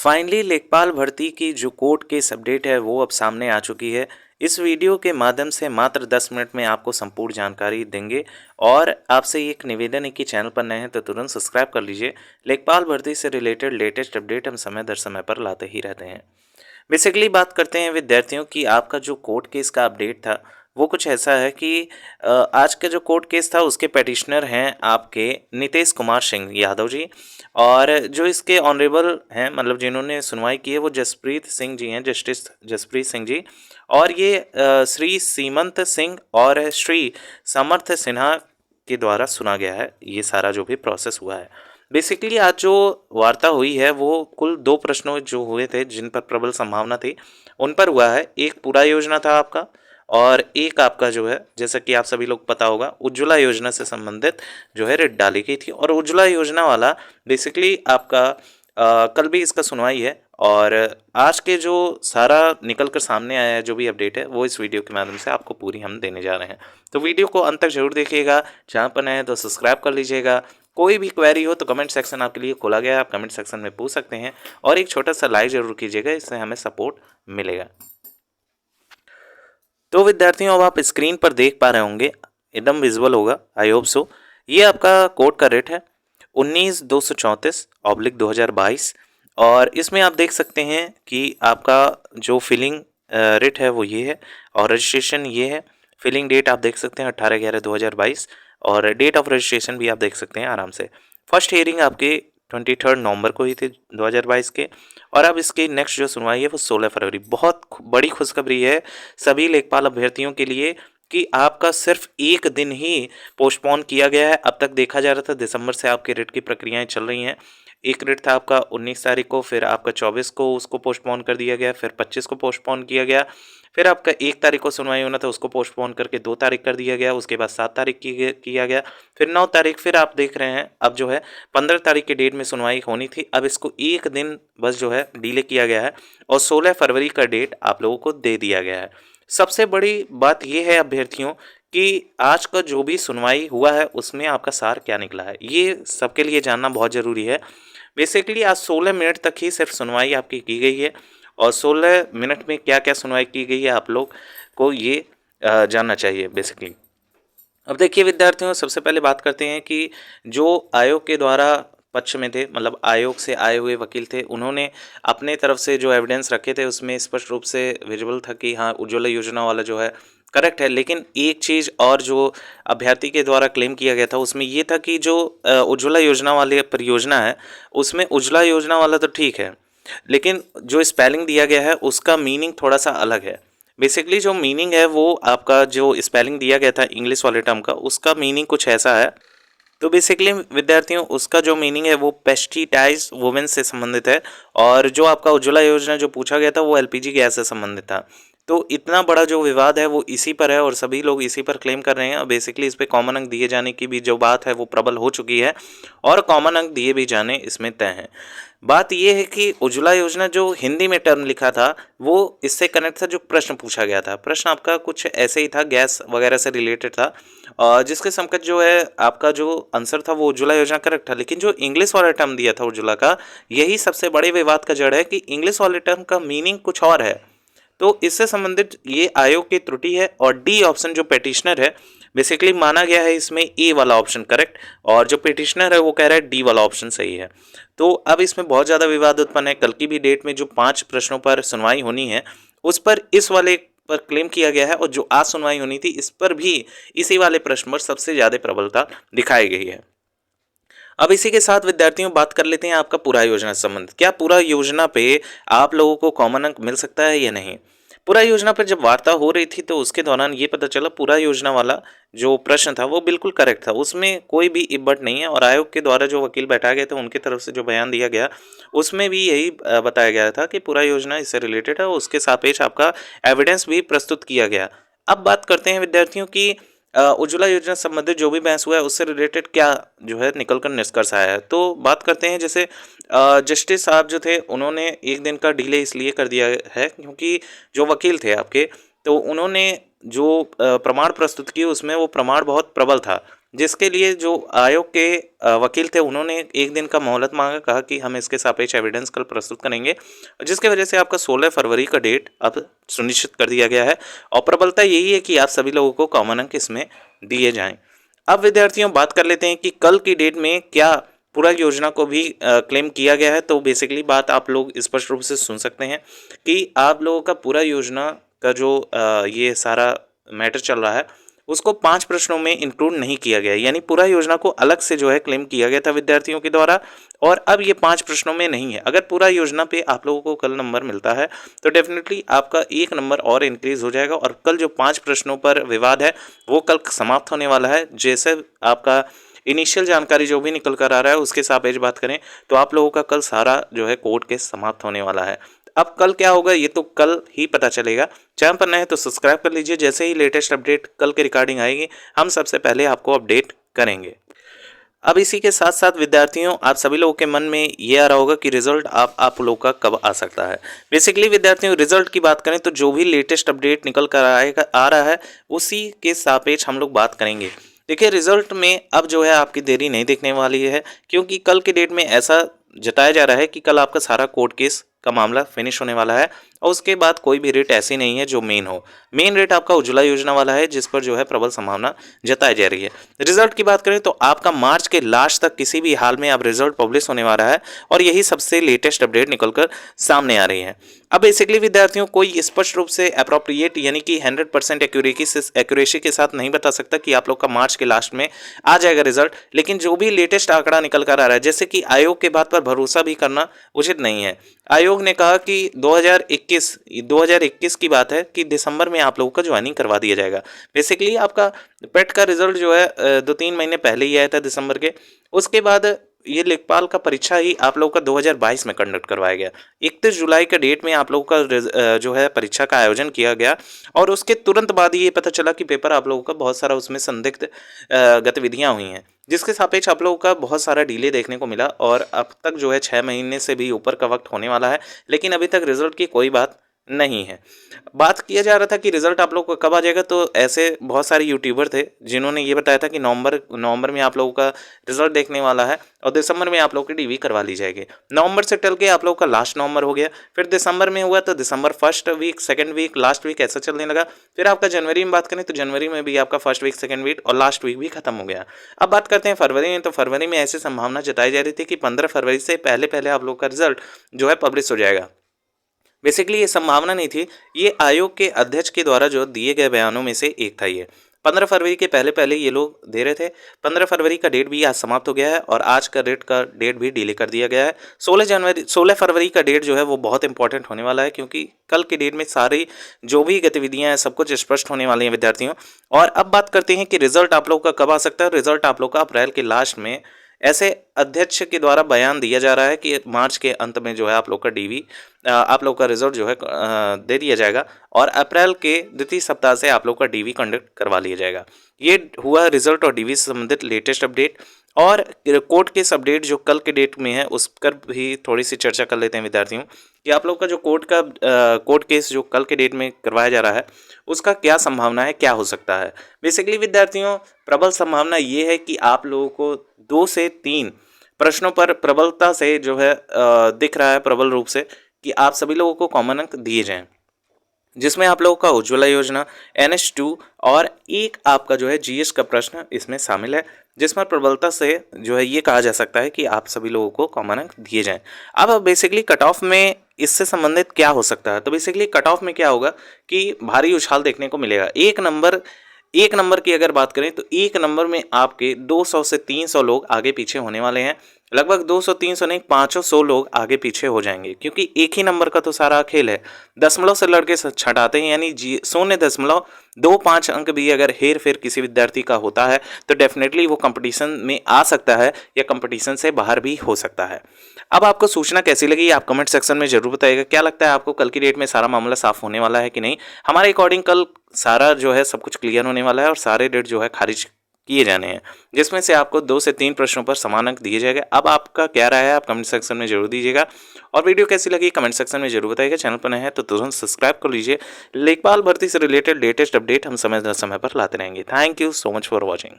Finally लेखपाल भर्ती की जो कोर्ट केस अपडेट है वो अब सामने आ चुकी है। इस वीडियो के माध्यम से मात्र 10 मिनट में आपको संपूर्ण जानकारी देंगे और आपसे एक निवेदन है कि चैनल पर नए हैं तो तुरंत सब्सक्राइब कर लीजिए। लेखपाल भर्ती से रिलेटेड लेटेस्ट अपडेट हम समय दर समय पर लाते ही रहते हैं। बेसिकली बात करते हैं विद्यार्थियों की, आपका जो कोर्ट केस का अपडेट था वो कुछ ऐसा है कि आज का जो कोर्ट केस था उसके पेटिशनर हैं आपके नितेश कुमार सिंह यादव जी। और जो इसके ऑनरेबल हैं, मतलब जिन्होंने सुनवाई की है, वो जसप्रीत सिंह जी हैं, जस्टिस जसप्रीत सिंह जी। और ये श्री सीमंत सिंह और श्री समर्थ सिन्हा के द्वारा सुना गया है ये सारा जो भी प्रोसेस हुआ है। बेसिकली आज जो वार्ता हुई है वो कुल 2 प्रश्नों जो हुए थे जिन पर प्रबल संभावना थी, उन पर हुआ है। एक पूरा योजना था आपका, और एक आपका जो है, जैसा कि आप सभी लोग पता होगा, उज्ज्वला योजना से संबंधित जो है रिट डाली गई थी। और उज्ज्वला योजना वाला बेसिकली आपका कल भी इसका सुनवाई है। और आज के जो सारा निकल कर सामने आया है जो भी अपडेट है वो इस वीडियो के माध्यम से आपको पूरी हम देने जा रहे हैं। तो वीडियो को अंत तक जरूर देखिएगा। जहाँ पर नए हैं तो सब्सक्राइब कर लीजिएगा। कोई भी क्वेरी हो तो कमेंट सेक्शन आपके लिए खोला गया है, आप कमेंट सेक्शन में पूछ सकते हैं। और एक छोटा सा लाइक जरूर कीजिएगा, इससे हमें सपोर्ट मिलेगा। तो विद्यार्थियों, अब आप स्क्रीन पर देख पा रहे होंगे, एकदम विजुअल होगा, आई होप सो। ये आपका कोर्ट का रेट है 19,234/2022। और इसमें आप देख सकते हैं कि आपका जो फिलिंग रेट है वो ये है, और रजिस्ट्रेशन ये है। फिलिंग डेट आप देख सकते हैं 18/11/2022, और डेट ऑफ रजिस्ट्रेशन भी आप देख सकते हैं आराम से। फर्स्ट हियरिंग आपके 23 नवंबर को हुई थी 2022 के। और अब इसकी नेक्स्ट जो सुनवाई है वो 16 फरवरी। बहुत बड़ी खुशखबरी है सभी लेखपाल अभ्यर्थियों के लिए कि आपका सिर्फ एक दिन ही पोस्टपोन किया गया है। अब तक देखा जा रहा था दिसंबर से आपके रिट की प्रक्रियाएं चल रही हैं। एक रिट था आपका 19 तारीख को, फिर आपका 24 को उसको पोस्टपोन कर दिया गया, फिर 25 को पोस्टपोन किया गया, फिर आपका 1 तारीख को सुनवाई होना था उसको पोस्टपोन करके 2 तारीख कर दिया गया, उसके बाद 7 तारीख किया गया, फिर 9 तारीख, फिर आप देख रहे हैं अब जो है 15 तारीख की डेट में सुनवाई होनी थी। अब इसको एक दिन बस जो है डिले किया गया है, और 16 फरवरी का डेट आप लोगों को दे दिया गया है। सबसे बड़ी बात यह है अभ्यर्थियों कि आज का जो भी सुनवाई हुआ है उसमें आपका सार क्या निकला है, ये सबके लिए जानना बहुत ज़रूरी है। बेसिकली आज 16 मिनट तक ही सिर्फ सुनवाई आपकी की गई है, और 16 मिनट में क्या क्या सुनवाई की गई है आप लोग को ये जानना चाहिए बेसिकली। अब देखिए विद्यार्थियों, सबसे पहले बात करते हैं कि जो आयोग के द्वारा पक्ष में थे, मतलब आयोग से आए हुए वकील थे, उन्होंने अपने तरफ से जो एविडेंस रखे थे उसमें स्पष्ट रूप से विजिबल था कि हाँ, उज्ज्वला योजना वाला जो है करेक्ट है। लेकिन एक चीज़ और जो अभ्यर्थी के द्वारा क्लेम किया गया था उसमें ये था कि जो उज्ज्वला योजना वाली परियोजना है उसमें उज्ज्वला योजना वाला तो ठीक है, लेकिन जो स्पेलिंग दिया गया है उसका मीनिंग थोड़ा सा अलग है। बेसिकली जो मीनिंग है वो आपका जो स्पेलिंग दिया गया था इंग्लिश वाले टर्म का, उसका मीनिंग कुछ ऐसा है। तो बेसिकली विद्यार्थियों, उसका जो मीनिंग है वो पेस्टिसाइड वुमेन से संबंधित है, और जो आपका उज्ज्वला योजना जो पूछा गया था वो एलपीजी गैस से संबंधित था। तो इतना बड़ा जो विवाद है वो इसी पर है, और सभी लोग इसी पर क्लेम कर रहे हैं। और बेसिकली इस पे कॉमन अंक दिए जाने की भी जो बात है वो प्रबल हो चुकी है, और कॉमन अंक दिए भी जाने इसमें तय हैं। बात ये है कि उज्ज्वला योजना जो हिंदी में टर्म लिखा था वो इससे कनेक्ट था। जो प्रश्न पूछा गया था, प्रश्न आपका कुछ ऐसे ही था, गैस वगैरह से रिलेटेड था, और जिसके समकक्ष जो है आपका जो आंसर था वो उज्ज्वला योजना करेक्ट था। लेकिन जो इंग्लिश वाला टर्म दिया था उज्ज्वला का, यही सबसे बड़े विवाद का जड़ है कि इंग्लिश वाले टर्म का मीनिंग कुछ और है। तो इससे संबंधित ये आयोग की त्रुटि है। और डी ऑप्शन जो पेटिशनर है, बेसिकली माना गया है इसमें ए वाला ऑप्शन करेक्ट, और जो पेटिशनर है वो कह रहा है डी वाला ऑप्शन सही है। तो अब इसमें बहुत ज़्यादा विवाद उत्पन्न है। कल की भी डेट में जो 5 प्रश्नों पर सुनवाई होनी है उस पर इस वाले पर क्लेम किया गया है, और जो आज सुनवाई होनी थी इस पर भी इसी वाले प्रश्न पर सबसे ज़्यादा प्रबलता दिखाई गई है। अब इसी के साथ विद्यार्थियों बात कर लेते हैं आपका पूरा योजना से संबंधित। क्या पूरा योजना पे आप लोगों को कॉमन अंक मिल सकता है या नहीं? पूरा योजना पर जब वार्ता हो रही थी तो उसके दौरान ये पता चला पूरा योजना वाला जो प्रश्न था वो बिल्कुल करेक्ट था, उसमें कोई भी इब्बट नहीं है। और आयोग के द्वारा जो वकील बैठाए गए थे उनकी तरफ से जो बयान दिया गया उसमें भी यही बताया गया था कि पूरा योजना इससे रिलेटेड है, और उसके सापेक्ष आपका एविडेंस भी प्रस्तुत किया गया। अब बात करते हैं विद्यार्थियों की उज्ज्वला योजना से संबंधित जो भी बहस हुआ है उससे रिलेटेड क्या जो है निकल कर निष्कर्ष आया है। तो बात करते हैं, जैसे जस्टिस साहब जो थे उन्होंने एक दिन का डिले इसलिए कर दिया है क्योंकि जो वकील थे आपके, तो उन्होंने जो प्रमाण प्रस्तुत किए उसमें वो प्रमाण बहुत प्रबल था। जिसके लिए जो आयोग के वकील थे उन्होंने 1 दिन का मोहलत मांगा, कहा कि हम इसके सापेक्ष एविडेंस कल प्रस्तुत करेंगे, जिसकी वजह से आपका 16 फरवरी का डेट अब सुनिश्चित कर दिया गया है और प्रबलता यही है कि आप सभी लोगों को कॉमन अंक इसमें दिए जाएं। अब विद्यार्थियों बात कर लेते हैं कि कल की डेट में क्या पूरा योजना को भी क्लेम किया गया है। तो बेसिकली बात आप लोग स्पष्ट रूप से सुन सकते हैं कि आप लोगों का पूरा योजना का जो ये सारा मैटर चल रहा है उसको 5 प्रश्नों में इंक्लूड नहीं किया गया, यानी पूरा योजना को अलग से जो है क्लेम किया गया था विद्यार्थियों के द्वारा और अब ये 5 प्रश्नों में नहीं है। अगर पूरा योजना पे आप लोगों को कल नंबर मिलता है तो डेफिनेटली आपका 1 नंबर और इंक्रीज हो जाएगा और कल जो 5 प्रश्नों पर विवाद है वो कल समाप्त होने वाला है। जैसे आपका इनिशियल जानकारी जो भी निकल कर आ रहा है उसके सापेक्ष बात करें तो आप लोगों का कल सारा जो है कोर्ट केस समाप्त होने वाला है। अब कल क्या होगा ये तो कल ही पता चलेगा। चैनल पर नए हैं तो सब्सक्राइब कर लीजिए, जैसे ही लेटेस्ट अपडेट कल की रिकॉर्डिंग आएगी हम सबसे पहले आपको अपडेट करेंगे। अब इसी के साथ साथ विद्यार्थियों आप सभी लोगों के मन में ये आ रहा होगा कि रिजल्ट आप लोगों का कब आ सकता है। बेसिकली विद्यार्थियों रिजल्ट की बात करें तो जो भी लेटेस्ट अपडेट निकल कर आ रहा है उसी के सापेक्ष हम लोग बात करेंगे। देखिए रिजल्ट में अब जो है आपकी देरी नहीं दिखने वाली है, क्योंकि कल के डेट में ऐसा जताया जा रहा है कि कल आपका सारा कोर्ट केस का मामला फिनिश होने वाला है और उसके बाद कोई भी रेट ऐसी नहीं है जो मेन हो। मेन रेट आपका उज्ज्वला योजना वाला है जिस पर जो है प्रबल संभावना जताई जा रही है। रिजल्ट की बात करें तो आपका मार्च के लास्ट तक किसी भी हाल में अब रिजल्ट पब्लिश होने वाला है और यही सबसे लेटेस्ट अपडेट निकलकर सामने आ रही है। अब बेसिकली विद्यार्थियों कोई स्पष्ट रूप से अप्रोप्रिएट यानी कि 100% एक्यूरेसी के साथ नहीं बता सकता कि आप लोग का मार्च के लास्ट में आ जाएगा रिजल्ट, लेकिन जो भी लेटेस्ट आंकड़ा निकल कर आ रहा है जैसे कि आयोग के बात पर भरोसा भी करना उचित नहीं है। आयोग ने कहा कि 2021 की बात है कि दिसंबर में आप लोगों का ज्वाइनिंग करवा दिया जाएगा। बेसिकली आपका पेट का रिजल्ट जो है 2-3 महीने पहले ही आया था दिसंबर के, उसके बाद ये लेखपाल का परीक्षा ही आप लोगों का 2022 में कंडक्ट करवाया गया। 31 जुलाई के डेट में आप लोगों का जो है परीक्षा का आयोजन किया गया और उसके तुरंत बाद ये पता चला कि पेपर आप लोगों का बहुत सारा उसमें संदिग्ध गतिविधियां हुई हैं, जिसके सापेक्ष आप लोगों का बहुत सारा डिले देखने को मिला और अब तक जो है 6 महीने से भी ऊपर का वक्त होने वाला है, लेकिन अभी तक रिजल्ट की कोई बात नहीं है। बात किया जा रहा था कि रिजल्ट आप लोगों को कब आ जाएगा, तो ऐसे बहुत सारे यूट्यूबर थे जिन्होंने ये बताया था कि नवंबर में आप लोगों का रिजल्ट देखने वाला है और दिसंबर में आप लोगों की डीवी करवा ली जाएगी। नवंबर से टल के आप लोगों का लास्ट नवंबर हो गया, फिर दिसंबर में हुआ तो दिसंबर first week, second week, last week ऐसा चलने लगा। फिर आपका जनवरी में बात करें तो जनवरी में भी आपका फर्स्ट वीक, सेकंड वीक और लास्ट वीक भी खत्म हो गया। अब बात करते हैं फरवरी में, तो फरवरी में ऐसी संभावना जताई जा रही थी कि 15 फरवरी से पहले आप लोग का रिजल्ट जो है पब्लिश हो जाएगा। बेसिकली ये संभावना नहीं थी, ये आयोग के अध्यक्ष के द्वारा जो दिए गए बयानों में से एक था। ये 15 फरवरी के पहले ये लोग दे रहे थे। 15 फरवरी का डेट भी आज समाप्त हो गया है और आज का डेट भी डिले कर दिया गया है। 16 फरवरी का डेट जो है वो बहुत इंपॉर्टेंट होने वाला है, क्योंकि कल के डेट में सारी जो भी गतिविधियां हैं सब कुछ स्पष्ट होने वाली हैं विद्यार्थियों। और अब बात करते हैं कि रिजल्ट आप लोग का कब आ सकता है। रिजल्ट आप लोग का अप्रैल के लास्ट में ऐसे अध्यक्ष के द्वारा बयान दिया जा रहा है कि मार्च के अंत में जो है आप लोग का डीवी आप लोग का रिजल्ट जो है दे दिया जाएगा और अप्रैल के द्वितीय सप्ताह से आप लोग का डीवी कंडक्ट करवा लिया जाएगा। ये हुआ रिजल्ट और डीवी से संबंधित लेटेस्ट अपडेट। और कोर्ट केस अपडेट जो कल के डेट में है उस पर भी थोड़ी सी चर्चा कर लेते हैं विद्यार्थियों कि आप लोग का जो कोर्ट केस जो कल के डेट में करवाया जा रहा है उसका क्या संभावना है, क्या हो सकता है। बेसिकली विद्यार्थियों प्रबल संभावना ये है कि आप लोगों को 2 से 3 प्रश्नों पर प्रबलता से जो है दिख रहा है प्रबल रूप से कि आप सभी लोगों को कॉमन अंक दिए जाएं, जिसमें आप लोगों का उज्ज्वला योजना, NH2 और एक आपका जो है GS का प्रश्न इसमें शामिल है, जिसमें प्रबलता से जो है ये कहा जा सकता है कि आप सभी लोगों को कॉमन अंक दिए जाएं। अब बेसिकली कट ऑफ में इससे संबंधित क्या हो सकता है, तो बेसिकली कट ऑफ में क्या होगा कि भारी उछाल देखने को मिलेगा। एक नंबर की अगर बात करें तो एक नंबर में आपके 200 से 300 लोग आगे पीछे होने वाले हैं। लगभग 200-300 नहीं 500 लोग आगे पीछे हो जाएंगे, क्योंकि एक ही नंबर का तो सारा खेल है। दशमलव से लड़के छटाते हैं, यानी 0.25 अंक भी अगर हेर फेर किसी विद्यार्थी का होता है तो डेफिनेटली वो कंपटीशन में आ सकता है या कंपटीशन से बाहर भी हो सकता है। अब आपको सूचना कैसी लगी आप कमेंट सेक्शन में जरूर बताइएगा। क्या लगता है आपको कल की डेट में सारा मामला साफ होने वाला है कि नहीं। हमारे अकॉर्डिंग कल सारा जो है सब कुछ क्लियर होने वाला है और सारे डेट जो है खारिज किए जाने हैं, जिसमें से आपको 2 से 3 प्रश्नों पर समान अंक दिए जाएंगे। अब आपका क्या राय है आप कमेंट सेक्शन में जरूर दीजिएगा और वीडियो कैसी लगी कमेंट सेक्शन में जरूर बताइएगा। चैनल पर नए हैं तो तुरंत सब्सक्राइब कर लीजिए। लेखपाल भर्ती से रिलेटेड लेटेस्ट अपडेट हम समय पर लाते रहेंगे। Thank you so much for watching.